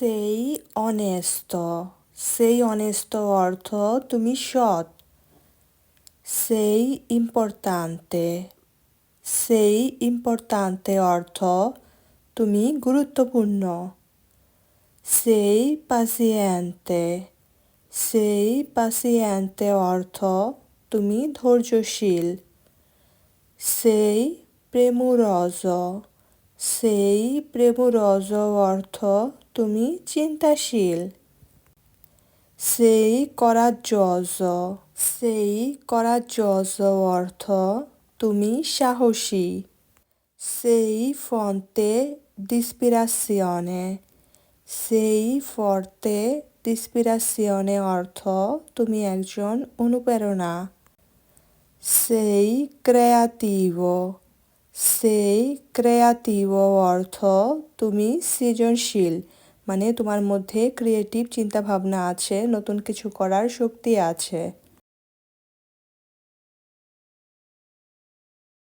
Sei onesto. Sei onesto অর্থ তুমি সৎ। Sei importante. Sei importante অর্থ তুমি গুরুত্বপূর্ণ। Sei paziente. Sei paziente অর্থ তুমি ধৈর্যশীল। Sei premuroso. Sei premuroso অর্থ তুমি চিন্তাশীল। Sei coraggioso. Sei coraggioso অর্থ তুমি সাহসী। Sei fonte d'ispirazione. Sei forte d'ispirazione অর্থ তুমি একজন অনুপ্রেরণা। Sei creativo. Sei creativo অর্থ তুমি সৃজনশীল, মানে তোমার মধ্যে ক্রিয়েটিভ চিন্তাভাবনা আছে, নতুন কিছু করার শক্তি আছে।